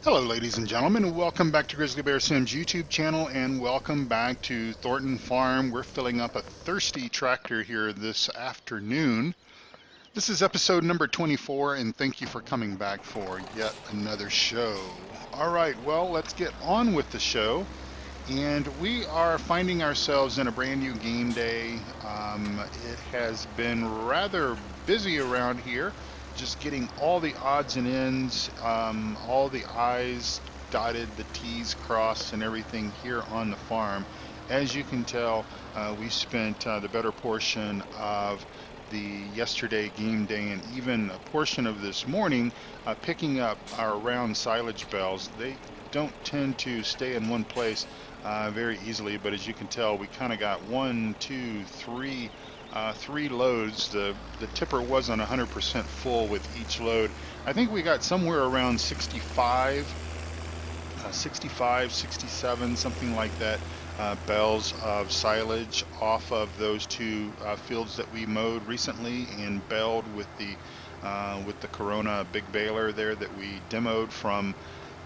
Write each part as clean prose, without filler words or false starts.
Hello ladies and gentlemen, and welcome back to Grizzly Bear Sim's YouTube channel, and welcome back to Thornton Farm. We're filling up a thirsty tractor here this afternoon. This is episode number 24, and thank you for coming back for yet another show. Alright, well, let's get on with the show. And we are finding ourselves in a brand new game day. It has been rather busy around here, just getting all the odds and ends, all the I's dotted, the T's crossed, and everything here on the farm. As you can tell, we spent the better portion of the yesterday game day and even a portion of this morning picking up our round silage bales. They don't tend to stay in one place very easily, but as you can tell, we kind of got three loads. The tipper wasn't 100% full with each load. I think we got somewhere around 65, 67, something like that, bales of silage off of those two fields that we mowed recently and baled with the Corona big baler there that we demoed from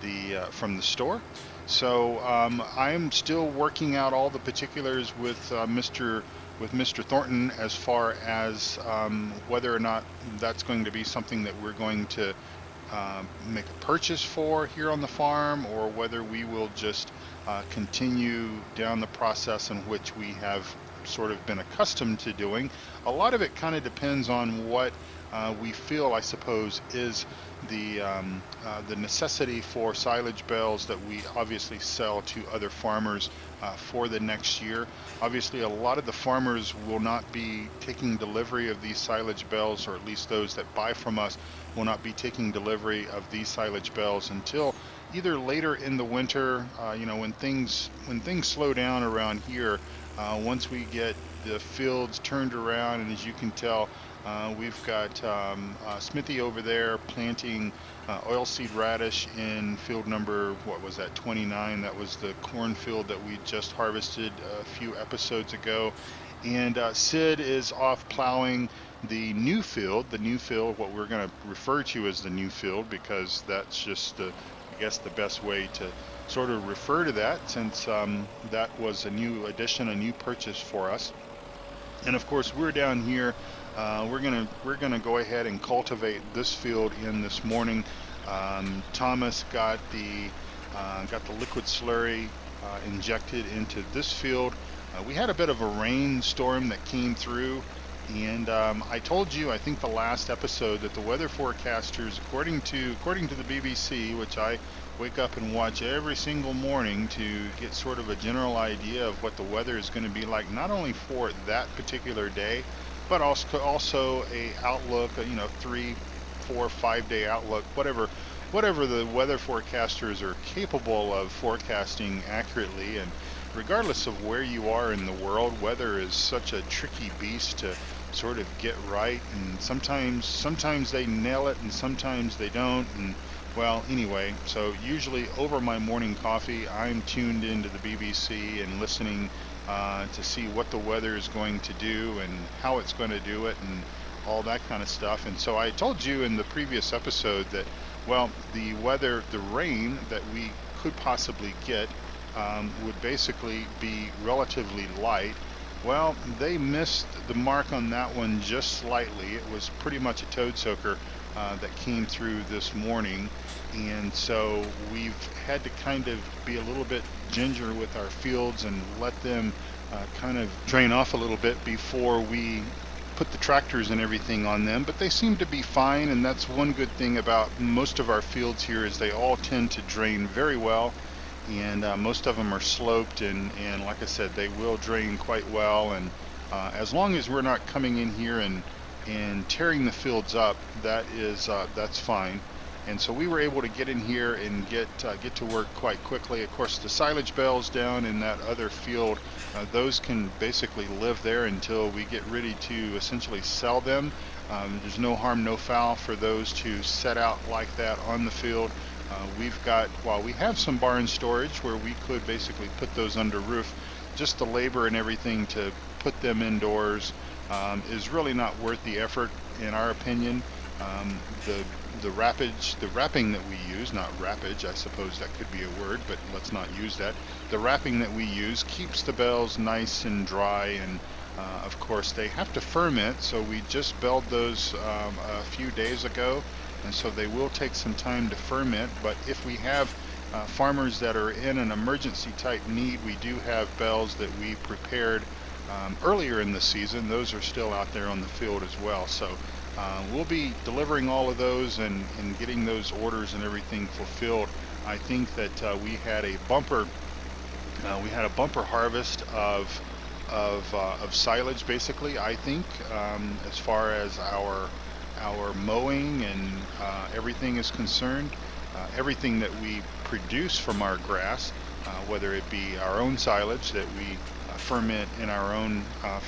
the store. So I'm still working out all the particulars with Mr. Thornton as far as whether or not that's going to be something that we're going to make a purchase for here on the farm, or whether we will just continue down the process in which we have sort of been accustomed to doing. A lot of it kind of depends on what we feel, I suppose, is the necessity for silage bales that we obviously sell to other farmers for the next year. Obviously, a lot of the farmers will not be taking delivery of these silage bales, or at least those that buy from us will not be taking delivery of these silage bales until either later in the winter, when things slow down around here. Once we get the fields turned around, and as you can tell, we've got Smithy over there planting oilseed radish in field number, what was that, 29? That was the cornfield that we just harvested a few episodes ago. And Sid is off plowing the new field, what we're going to refer to as the new field, because that's just I guess the best way to sort of refer to that, since that was a new addition, a new purchase for us. And of course, we're down here. We're gonna go ahead and cultivate this field in this morning. Thomas got the liquid slurry injected into this field. We had a bit of a rainstorm that came through, and I told you, I think the last episode, that the weather forecasters, according to the BBC, which I wake up and watch every single morning to get sort of a general idea of what the weather is going to be like, not only for that particular day, but also a outlook, 3, 4, 5 day outlook, whatever the weather forecasters are capable of forecasting accurately. And regardless of where you are in the world, weather is such a tricky beast to sort of get right, and sometimes they nail it and sometimes they don't. And well, anyway, so usually over my morning coffee, I'm tuned into the BBC and listening to see what the weather is going to do and how it's going to do it and all that kind of stuff. And so I told you in the previous episode that, well, the rain that we could possibly get would basically be relatively light. Well, they missed the mark on that one just slightly. It was pretty much a toad soaker that came through this morning, and so we've had to kind of be a little bit ginger with our fields and let them kind of drain off a little bit before we put the tractors and everything on them. But they seem to be fine, and that's one good thing about most of our fields here, is they all tend to drain very well. And most of them are sloped, and like I said, they will drain quite well. And as long as we're not coming in here and tearing the fields up, that's fine. And so we were able to get in here and get to work quite quickly. Of course, the silage bales down in that other field, those can basically live there until we get ready to essentially sell them. There's no harm, no foul for those to set out like that on the field. While we have some barn storage where we could basically put those under roof, just the labor and everything to put them indoors is really not worth the effort, in our opinion. Um, the the wrapping that we use, not wrappage, I suppose that could be a word, but let's not use that. The wrapping that we use keeps the bells nice and dry, and of course they have to ferment, so we just belled those a few days ago, and so they will take some time to ferment. But if we have farmers that are in an emergency type need, we do have bells that we prepared earlier in the season. Those are still out there on the field as well. So we'll be delivering all of those and getting those orders and everything fulfilled. I think that we had a bumper harvest of silage, basically. I think as far as our mowing and everything is concerned, everything that we produce from our grass, whether it be our own silage that we ferment in our own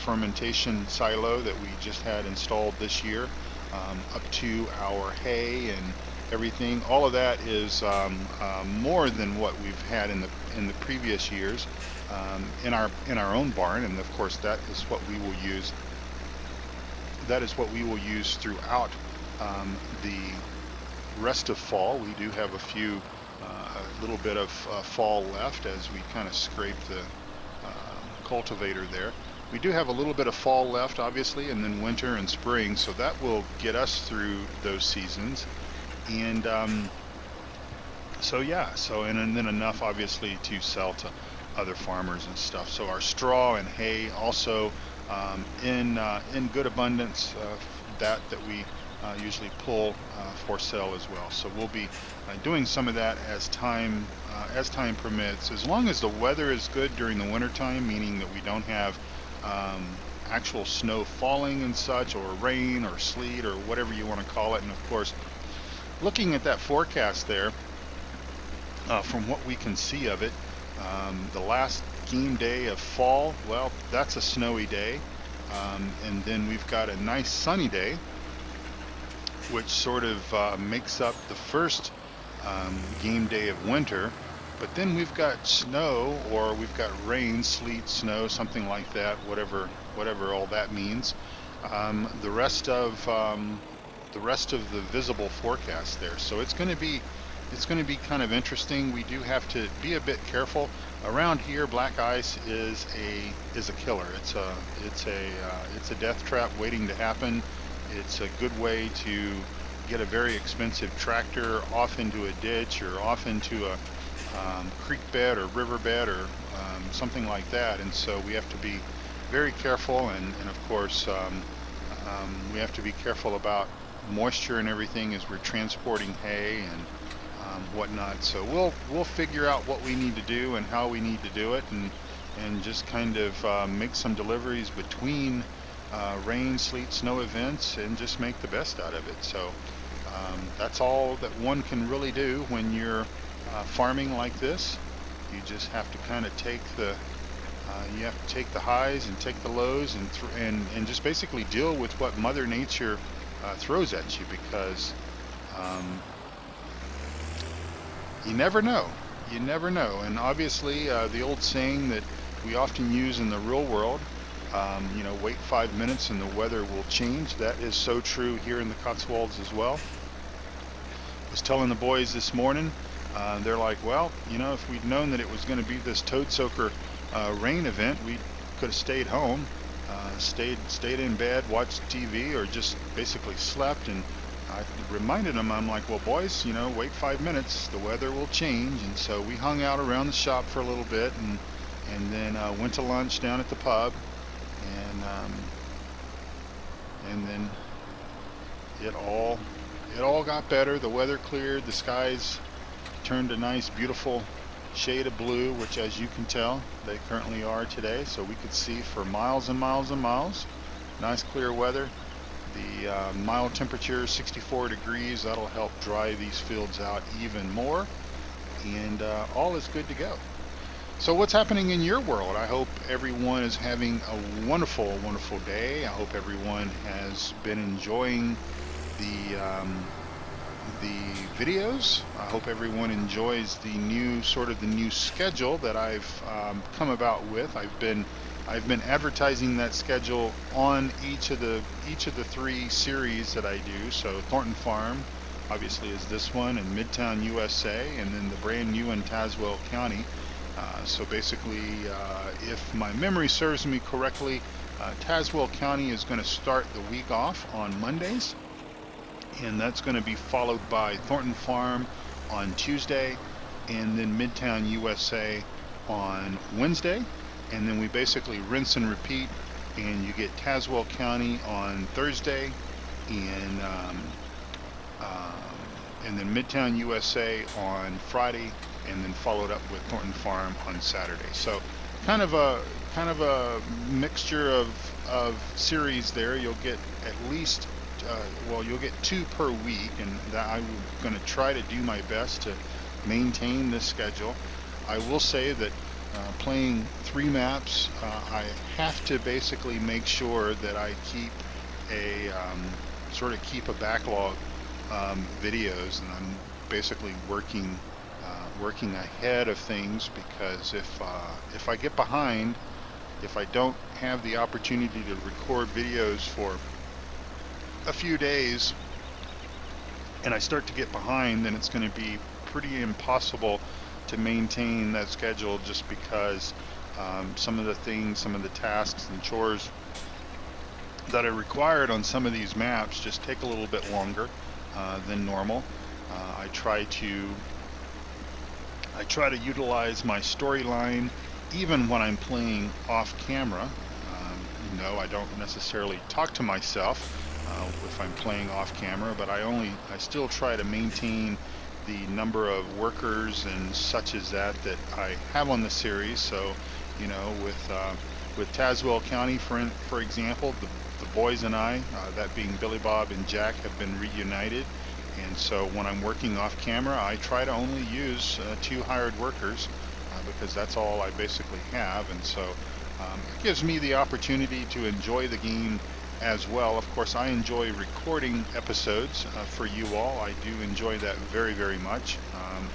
fermentation silo that we just had installed this year, up to our hay and everything. All of that is more than what we've had in the previous years in our own barn, and of course that is what we will use. That is what we will use throughout the rest of fall. We do have a little bit of fall left as we kind of scrape the cultivator there. We do have a little bit of fall left, obviously, and then winter and spring, so that will get us through those seasons. And and then enough, obviously, to sell to other farmers and stuff. So our straw and hay also in good abundance, that we usually pull for sale as well. So we'll be doing some of that as time permits, as long as the weather is good during the winter time, meaning that we don't have actual snow falling and such, or rain or sleet or whatever you want to call it. And of course, looking at that forecast there, from what we can see of it, the last game day of fall, well, that's a snowy day, and then we've got a nice sunny day, which sort of makes up the first game day of winter. But then we've got snow, or we've got rain, sleet, snow, something like that, whatever all that means. The rest of the visible forecast there. So it's going to be kind of interesting. We do have to be a bit careful. Around here, black ice is a killer. It's a death trap waiting to happen. It's a good way to get a very expensive tractor off into a ditch or off into a creek bed or river bed or something like that. And so we have to be very careful, and of course we have to be careful about moisture and everything as we're transporting hay and whatnot. So we'll figure out what we need to do and how we need to do it, and just kind of make some deliveries between rain, sleet, snow events, and just make the best out of it. So that's all that one can really do when you're farming like this. You just have to kind of take the highs and take the lows, and just basically deal with what Mother Nature throws at you, because you never know. And obviously the old saying that we often use in the real world, wait 5 minutes and the weather will change. That is so true here in the Cotswolds as well. I was telling the boys this morning, they're like, well, if we'd known that it was going to be this toad soaker rain event, we could have stayed home, stayed in bed, watched TV, or just basically slept. And I reminded them, I'm like, well, boys, wait 5 minutes, the weather will change. And so we hung out around the shop for a little bit, and then went to lunch down at the pub, and then it all got better. The weather cleared, the skies turned a nice, beautiful shade of blue, which, as you can tell, they currently are today. So we could see for miles and miles and miles. Nice clear weather. The mild temperature, 64 degrees, that'll help dry these fields out even more, and all is good to go. So what's happening in your world? I hope everyone is having a wonderful, wonderful day. I hope everyone has been enjoying the videos. I hope everyone enjoys the new schedule that I've come about with. I've been I've been advertising that schedule on each of the 3 series that I do. So Thornton Farm, obviously, is this one, in Midtown USA, and then the brand new in Tazewell County. So basically, if my memory serves me correctly, Tazewell County is going to start the week off on Mondays, and that's going to be followed by Thornton Farm on Tuesday, and then Midtown USA on Wednesday. And then we basically rinse and repeat, and you get Tazewell County on Thursday, and then Midtown USA on Friday, and then followed up with Thornton Farm on Saturday. So kind of a mixture of series there. You'll get at least you'll get 2 per week, and that I'm going to try to do my best to maintain this schedule. I will say that playing 3 maps, I have to basically make sure that I keep a keep a backlog videos, and I'm basically working ahead of things, because if I get behind, if I don't have the opportunity to record videos for a few days and I start to get behind, then it's going to be pretty impossible to maintain that schedule, just because some of the tasks and chores that are required on some of these maps just take a little bit longer than normal. I try to utilize my storyline even when I'm playing off camera. No, I don't necessarily talk to myself if I'm playing off camera, but I still try to maintain the number of workers and such as that I have on the series. So, with Tazewell County, for example, the boys and I, that being Billy Bob and Jack, have been reunited. And so when I'm working off camera, I try to only use 2 hired workers, because that's all I basically have. And so it gives me the opportunity to enjoy the game as well. Of course, I enjoy recording episodes for you all. I do enjoy that very, very much.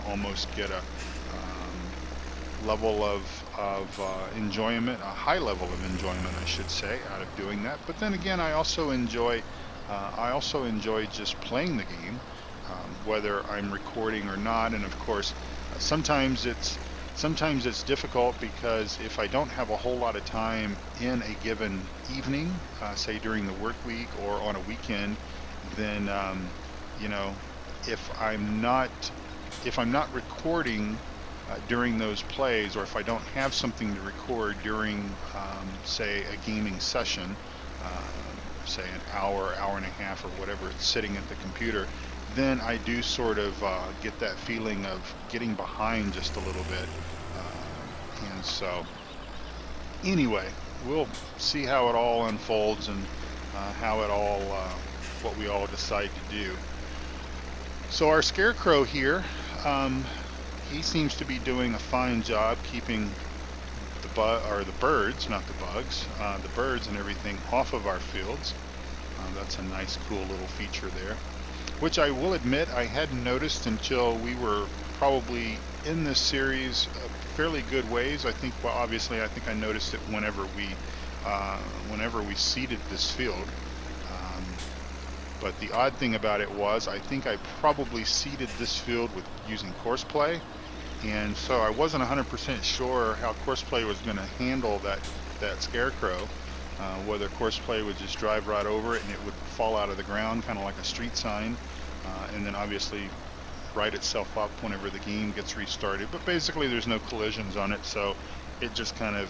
Almost get a level of enjoyment, a high level of enjoyment, I should say, out of doing that. But then again, I also enjoy just playing the game, whether I'm recording or not. And of course, sometimes it's difficult, because if I don't have a whole lot of time in a given evening, say during the work week or on a weekend, then if I'm not recording during those plays, or if I don't have something to record during say a gaming session, say an hour and a half or whatever, it's sitting at the computer, then I do sort of get that feeling of getting behind just a little bit. And so anyway, we'll see how it all unfolds, and what we all decide to do. So our scarecrow here, he seems to be doing a fine job keeping the birds, not the bugs, the birds and everything off of our fields. That's a nice, cool little feature there, which I will admit I hadn't noticed until we were probably in this series a fairly good ways. I think I noticed it whenever we seeded this field. But the odd thing about it was, I think I probably seeded this field with using courseplay, and so I wasn't 100% sure how courseplay was going to handle that scarecrow. Whether courseplay would just drive right over it and it would fall out of the ground, kind of like a street sign, and then obviously right itself up whenever the game gets restarted. But basically there's no collisions on it, so it just kind of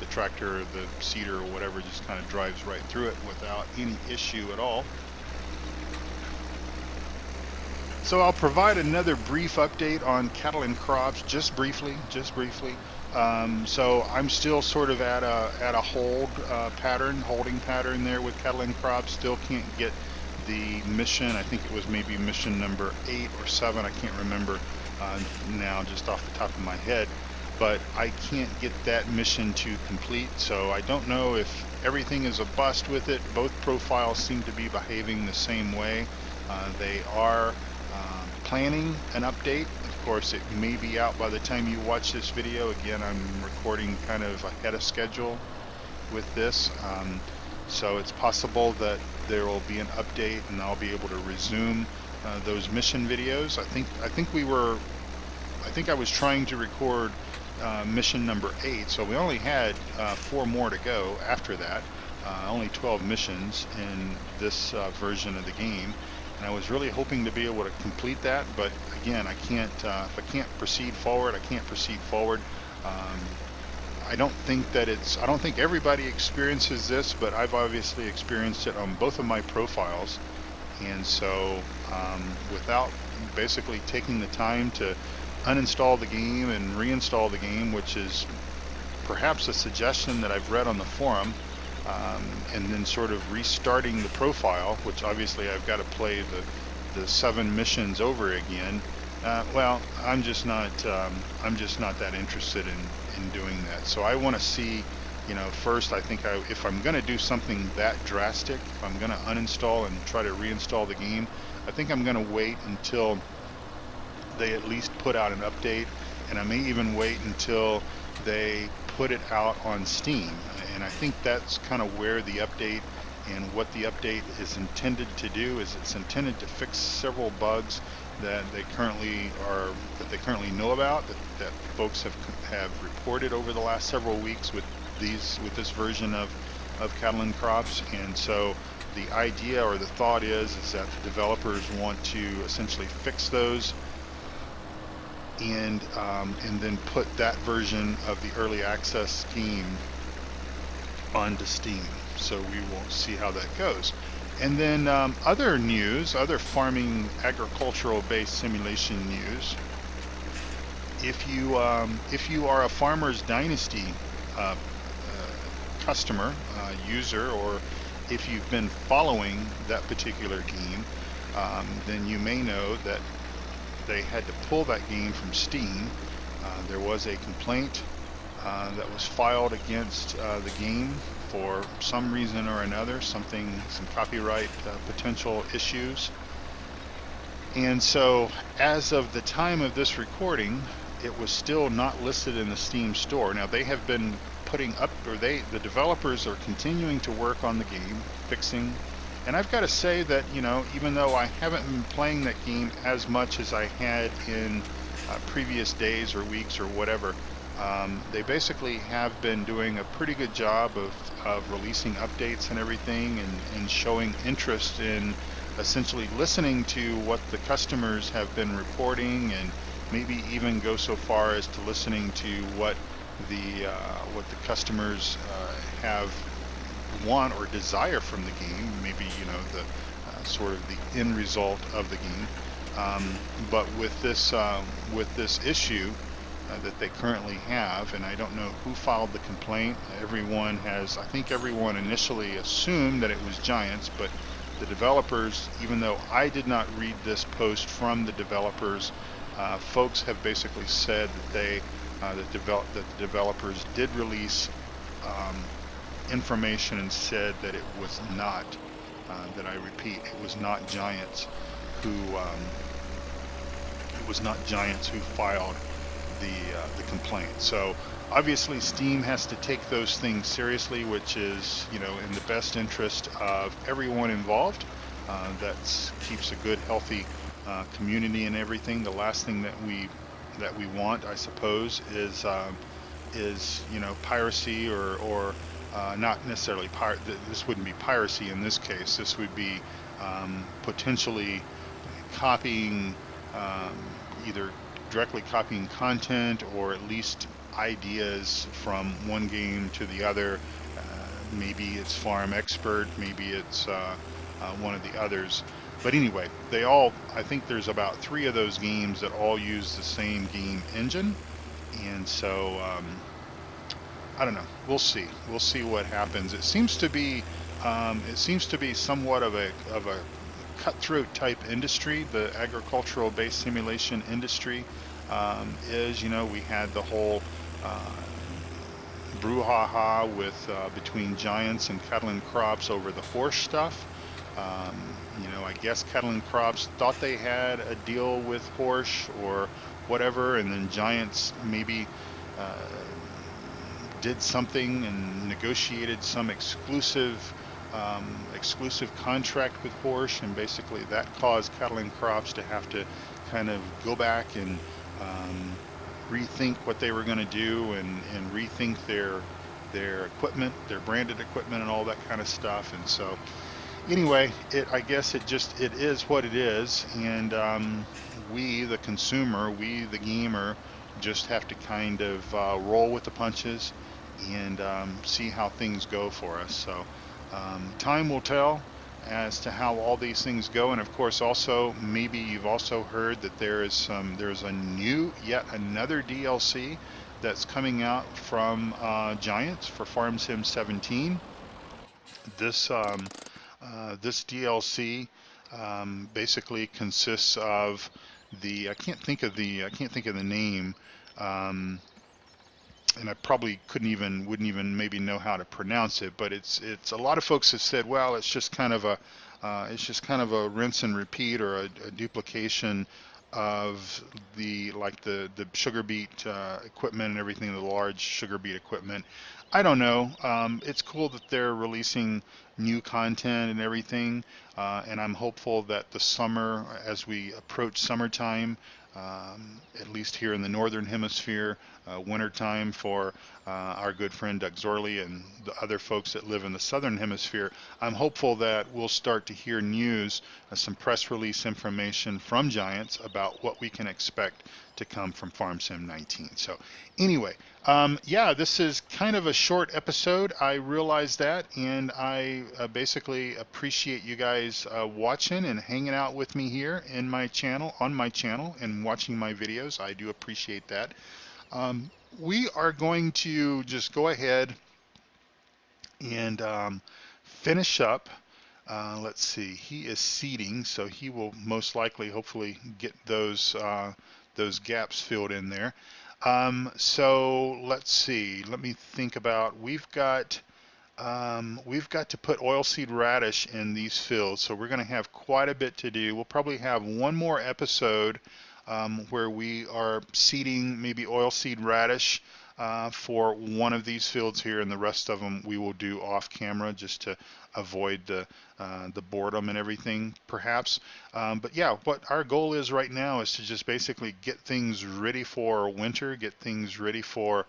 the tractor or the seeder or whatever just kind of drives right through it without any issue at all. So I'll provide another brief update on cattle and crops, just briefly. So I'm still sort of at a holding pattern there with cattle and crops. Still can't get the mission. I think it was maybe mission number 8 or 7. I can't remember now just off the top of my head. But I can't get that mission to complete, so I don't know if everything is a bust with it. Both profiles seem to be behaving the same way. They are planning an update. Of course, it may be out by the time you watch this video. Again, I'm recording kind of ahead of schedule with this, so it's possible that there will be an update and I'll be able to resume those mission videos. I think I was trying to record mission number 8, so we only had 4 more to go after that. Only 12 missions in this version of the game, and I was really hoping to be able to complete that, but again, I can't. If I can't proceed forward, I can't proceed forward. I don't think everybody experiences this, but I've obviously experienced it on both of my profiles, and so without basically taking the time to uninstall the game and reinstall the game, which is perhaps a suggestion that I've read on the forum, and then sort of restarting the profile, which obviously I've got to play the 7 missions over again. Well, I'm just not that interested in doing that. So I want to see, first, I think if I'm going to do something that drastic, if I'm going to uninstall and try to reinstall the game, I think I'm going to wait until they at least put out an update, and I may even wait until they put it out on Steam. And I think that's kind of where the update and what the update is intended to do. Is it's intended to fix several bugs that they currently know about, that folks have reported over the last several weeks with this version of Cattle and Crops. And so the idea or the thought is that the developers want to essentially fix those and then put that version of the early access game onto Steam. So we will see how that goes. And then other news, other farming, agricultural-based simulation news. If you are a Farmer's Dynasty customer, user, or if you've been following that particular game, then you may know that they had to pull that game from Steam. There was a complaint that was filed against the game for some reason or another, some copyright potential issues. And so as of the time of this recording, it was still not listed in the Steam store. Now they have been putting up, the developers are continuing to work on the game, fixing. And I've got to say that, even though I haven't been playing that game as much as I had in previous days or weeks or whatever, they basically have been doing a pretty good job of releasing updates and everything, and showing interest in essentially listening to what the customers have been reporting, and maybe even go so far as to listening to what the customers have want or desire from the game, maybe the sort of the end result of the game. But with this issue that they currently have, and I don't know who filed the complaint. I think everyone initially assumed that it was Giants, but the developers, even though I did not read this post from the developers, folks have basically said that that the developers did release information and said that it was not, that I repeat, it was not Giants who filed the complaint. So obviously Steam has to take those things seriously, which is in the best interest of everyone involved. That keeps a good, healthy community and everything. The last thing that we want, I suppose, is piracy or not necessarily this wouldn't be piracy in this case. This would be potentially copying, either directly copying content or at least ideas from one game to the other. Maybe it's Farm Expert, maybe it's one of the others. But anyway, I think there's about 3 of those games that all use the same game engine. And so I don't know. We'll see. We'll see what happens. It seems to be somewhat of a cutthroat type industry. The agricultural based simulation industry we had the whole brouhaha with between Giants and Cattle and Crops over the horse stuff. You know, I guess Cattle and Crops thought they had a deal with Horsch or whatever, and then Giants maybe uh, did something and negotiated some exclusive contract with Horsch, and basically that caused Cattle and Crops to have to kind of go back and um, rethink what they were going to do, and rethink their equipment, their branded equipment, and all that kind of stuff. And so anyway, I guess it is what it is, and we, the consumer, we, the gamer, just have to kind of roll with the punches and see how things go for us. So time will tell as to how all these things go, and of course, also maybe you've also heard that there's yet another DLC that's coming out from Giants for Farm Sim 17. This this DLC basically consists of the I can't think of the name, um, and I probably wouldn't even maybe know how to pronounce it. But it's a lot of folks have said, well, it's just kind of a rinse and repeat, or a duplication of the sugar beet equipment and everything, the large sugar beet equipment. I don't know. It's cool that they're releasing new content and everything, and I'm hopeful that the summer, as we approach summertime, at least here in the northern hemisphere, wintertime for our good friend Doug Zorley and the other folks that live in the southern hemisphere, I'm hopeful that we'll start to hear news, some press release information from Giants about what we can expect to come from Farm Sim 19. So anyway, yeah, this is kind of a short episode. I realize that, and I basically appreciate you guys watching and hanging out with me here in my channel, on my channel, and watching my videos. I do appreciate that. We are going to just go ahead and finish up. Let's see, he is seeding, so he will most likely, hopefully, get those gaps filled in there. So let's see. Let me think about. We've got to put oilseed radish in these fields, so we're going to have quite a bit to do. We'll probably have one more episode where we are seeding maybe oilseed radish for one of these fields here, and the rest of them we will do off camera just to avoid the boredom and everything, perhaps. But yeah, what our goal is right now is to just basically get things ready for winter, get things ready for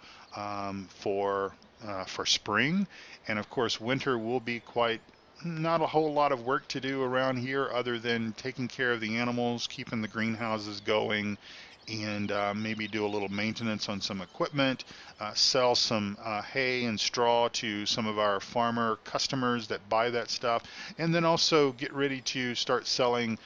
spring, and of course winter will be not a whole lot of work to do around here other than taking care of the animals, keeping the greenhouses going, and maybe do a little maintenance on some equipment, sell some hay and straw to some of our farmer customers that buy that stuff, and then also get ready to start selling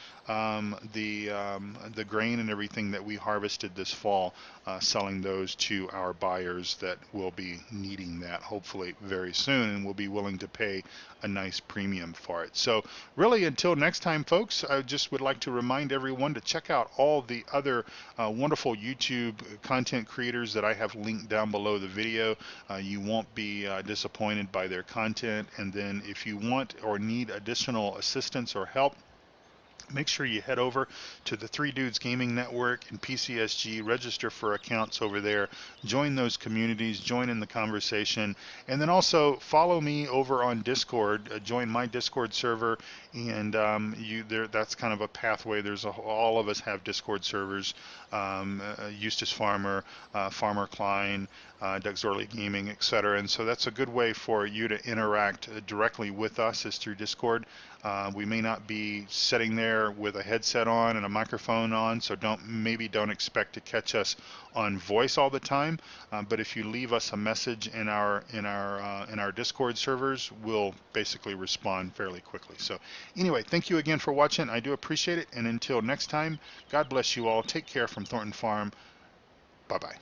the grain and everything that we harvested this fall, selling those to our buyers that will be needing that hopefully very soon and will be willing to pay a nice premium for it. So really, until next time, folks, I just would like to remind everyone to check out all the other wonderful YouTube content creators that I have linked down below the video. You won't be disappointed by their content. And then if you want or need additional assistance or help, make sure you head over to the Three Dudes Gaming Network and PCSG, register for accounts over there, join those communities, join in the conversation, and then also follow me over on Discord, join my Discord server, and that's kind of a pathway. All of us have Discord servers, Eustace Farmer, Farmer Klein, Doug Zorley Gaming, etc. And so that's a good way for you to interact directly with us is through Discord. We may not be sitting there with a headset on and a microphone on, so don't expect to catch us on voice all the time. But if you leave us a message in our Discord servers, we'll basically respond fairly quickly. So anyway, thank you again for watching. I do appreciate it. And until next time, God bless you all. Take care from Thornton Farm. Bye-bye.